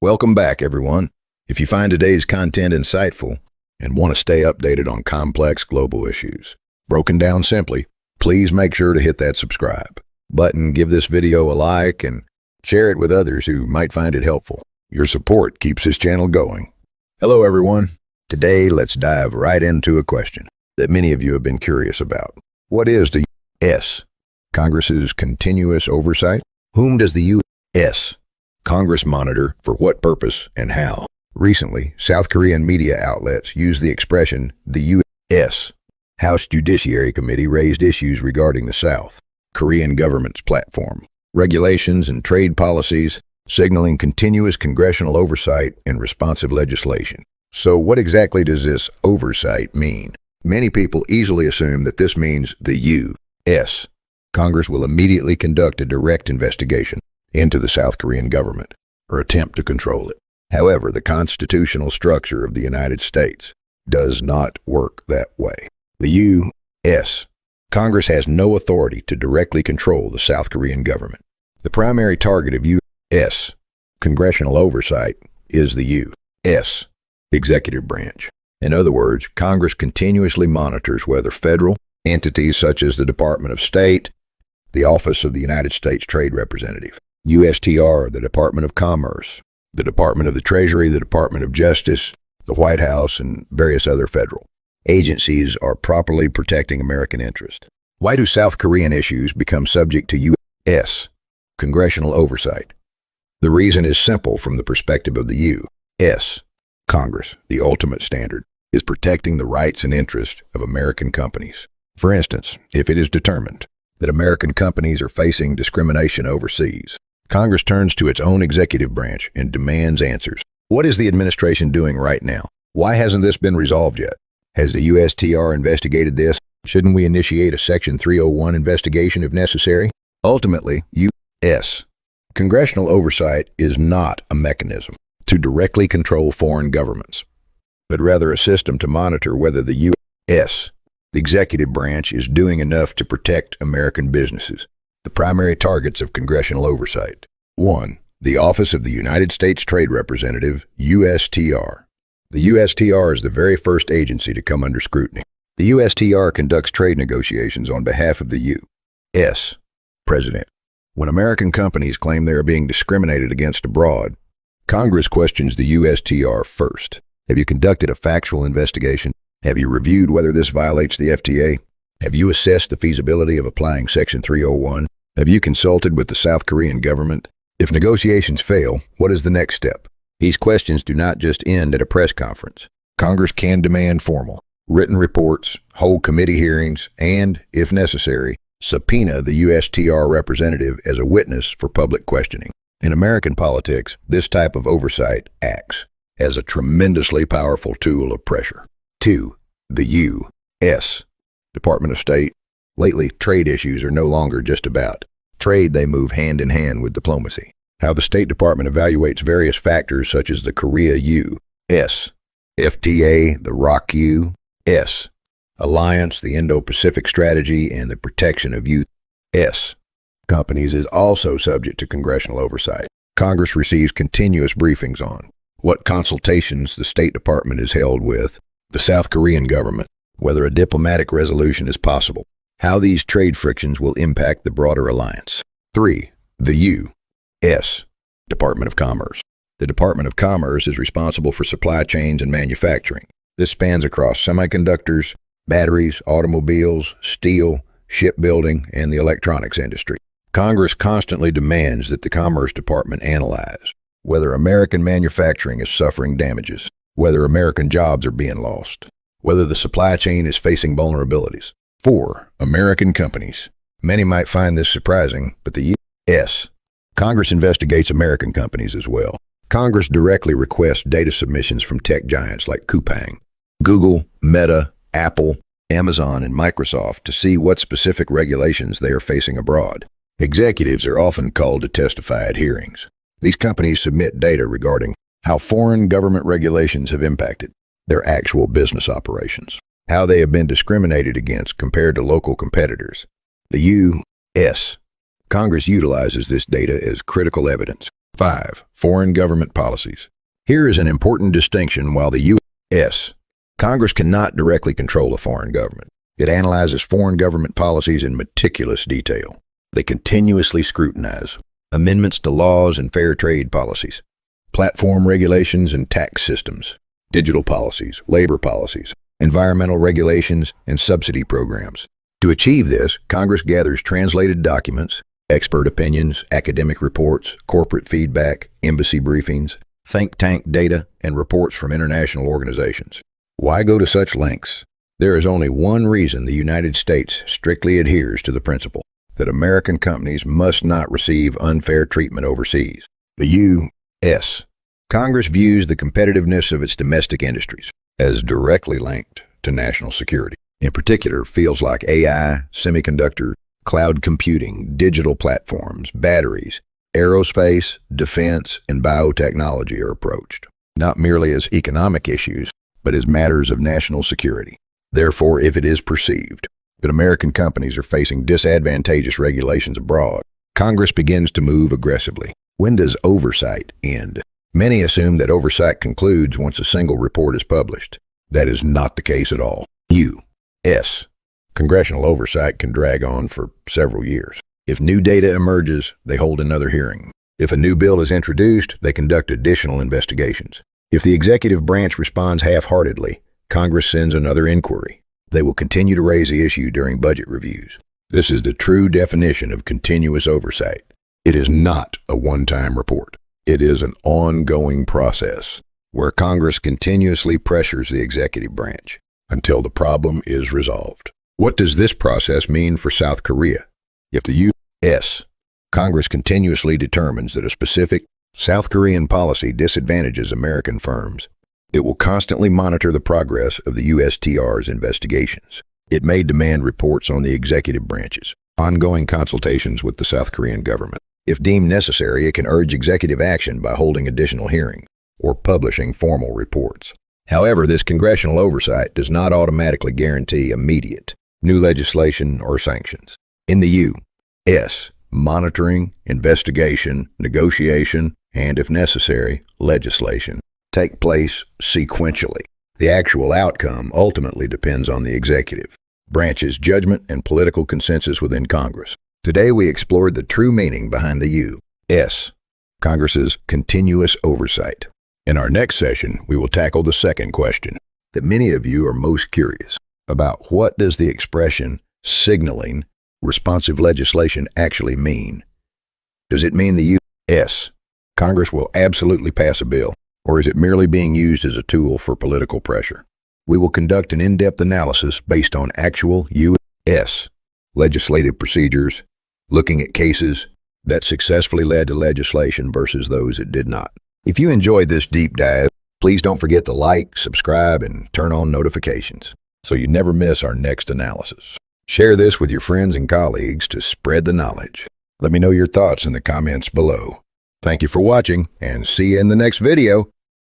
Welcome back, everyone. If you find today's content insightful and want to stay updated on complex global issues, broken down simply, please make sure to hit that subscribe button, give this video a like, and share it with others who might find it helpful. Your support keeps this channel going. Hello, everyone. Today, let's dive right into a question that many of you have been curious about. What is the U.S. Congress's continuous oversight? Whom does the U.S. Congress monitor, for what purpose, and how? Recently, South Korean media outlets used the expression, the U.S. House Judiciary Committee raised issues regarding the South Korean government's platform, regulations, and trade policies, signaling continuous congressional oversight and responsive legislation. So what exactly does this oversight mean? Many people easily assume that this means the U.S. Congress will immediately conduct a direct investigation into the South Korean government or attempt to control it. However, the constitutional structure of the United States does not work that way. The U.S. Congress has no authority to directly control the South Korean government. The primary target of U.S. congressional oversight is the U.S. executive branch. In other words, Congress continuously monitors whether federal entities such as the Department of State, the Office of the United States Trade Representative, USTR, the Department of Commerce, the Department of the Treasury, the Department of Justice, the White House, and various other federal agencies are properly protecting American interest. Why do South Korean issues become subject to U.S. congressional oversight? The reason is simple from the perspective of the U.S. Congress. The ultimate standard is protecting the rights and interests of American companies. For instance, if it is determined that American companies are facing discrimination overseas, Congress turns to its own executive branch and demands answers. What is the administration doing right now? Why hasn't this been resolved yet? Has the USTR investigated this? Shouldn't we initiate a Section 301 investigation if necessary? Ultimately, U.S. congressional oversight is not a mechanism to directly control foreign governments, but rather a system to monitor whether the U.S. executive branch is doing enough to protect American businesses. The primary targets of congressional oversight. 1. The Office of the United States Trade Representative, USTR. The USTR is the very first agency to come under scrutiny. The USTR conducts trade negotiations on behalf of the U.S. President. When American companies claim they are being discriminated against abroad, Congress questions the USTR first. Have you conducted a factual investigation? Have you reviewed whether this violates the FTA? Have you assessed the feasibility of applying Section 301? Have you consulted with the South Korean government? If negotiations fail, what is the next step? These questions do not just end at a press conference. Congress can demand formal, written reports, hold committee hearings, and, if necessary, subpoena the USTR representative as a witness for public questioning. In American politics, this type of oversight acts as a tremendously powerful tool of pressure. 2. The U.S. Department of State. Lately, trade issues are no longer just about trade. They move hand in hand with diplomacy. How the State Department evaluates various factors such as the Korea U.S. FTA, the ROC U.S. Alliance, the Indo-Pacific Strategy, and the protection of U.S. companies is also subject to congressional oversight. Congress receives continuous briefings on what consultations the State Department is held with the South Korean government, whether a diplomatic resolution is possible, how these trade frictions will impact the broader alliance. 3. The U.S. Department of Commerce. The Department of Commerce is responsible for supply chains and manufacturing. This spans across semiconductors, batteries, automobiles, steel, shipbuilding, and the electronics industry. Congress constantly demands that the Commerce Department analyze whether American manufacturing is suffering damages, whether American jobs are being lost, whether the supply chain is facing vulnerabilities. 4. American companies. Many might find this surprising, but the U.S. Congress investigates American companies as well. Congress directly requests data submissions from tech giants like Coupang, Google, Meta, Apple, Amazon, and Microsoft to see what specific regulations they are facing abroad. Executives are often called to testify at hearings. These companies submit data regarding how foreign government regulations have impacted their actual business operations, how they have been discriminated against compared to local competitors. The U.S. Congress utilizes this data as critical evidence 5. Foreign government policies. Here is an important distinction. While the U.S. Congress cannot directly control a foreign government, it analyzes foreign government policies in meticulous detail. They continuously scrutinize amendments to laws and fair trade policies, platform regulations and tax systems, digital policies, labor policies, environmental regulations, and subsidy programs. To achieve this, Congress gathers translated documents, expert opinions, academic reports, corporate feedback, embassy briefings, think tank data, and reports from international organizations. Why go to such lengths? There is only one reason the United States strictly adheres to the principle that American companies must not receive unfair treatment overseas. The U.S. Congress views the competitiveness of its domestic industries as directly linked to national security. In particular, fields like AI, semiconductor, cloud computing, digital platforms, batteries, aerospace, defense, and biotechnology are approached, not merely as economic issues, but as matters of national security. Therefore, if it is perceived that American companies are facing disadvantageous regulations abroad, Congress begins to move aggressively. When does oversight end? Many assume that oversight concludes once a single report is published. That is not the case at all. U.S. Congressional oversight can drag on for several years. If new data emerges, they hold another hearing. If a new bill is introduced, they conduct additional investigations. If the executive branch responds half-heartedly, Congress sends another inquiry. They will continue to raise the issue during budget reviews. This is the true definition of continuous oversight. It is not a one-time report. It is an ongoing process where Congress continuously pressures the executive branch until the problem is resolved. What does this process mean for South Korea? If the U.S. Congress continuously determines that a specific South Korean policy disadvantages American firms, it will constantly monitor the progress of the USTR's investigations. It may demand reports on the executive branches, ongoing consultations with the South Korean government. If deemed necessary, it can urge executive action by holding additional hearings or publishing formal reports. However, this congressional oversight does not automatically guarantee immediate new legislation or sanctions. In the U.S., monitoring, investigation, negotiation, and, if necessary, legislation take place sequentially. The actual outcome ultimately depends on the executive branch's judgment and political consensus within Congress. Today we explored the true meaning behind the U.S. Congress's continuous oversight. In our next session, we will tackle the second question that many of you are most curious about. What does the expression signaling responsive legislation actually mean? Does it mean the U.S. Congress will absolutely pass a bill, or is it merely being used as a tool for political pressure? We will conduct an in-depth analysis based on actual U.S. legislative procedures, looking at cases that successfully led to legislation versus those that did not. If you enjoyed this deep dive, please don't forget to like, subscribe, and turn on notifications so you never miss our next analysis. Share this with your friends and colleagues to spread the knowledge. Let me know your thoughts in the comments below. Thank you for watching, and see you in the next video.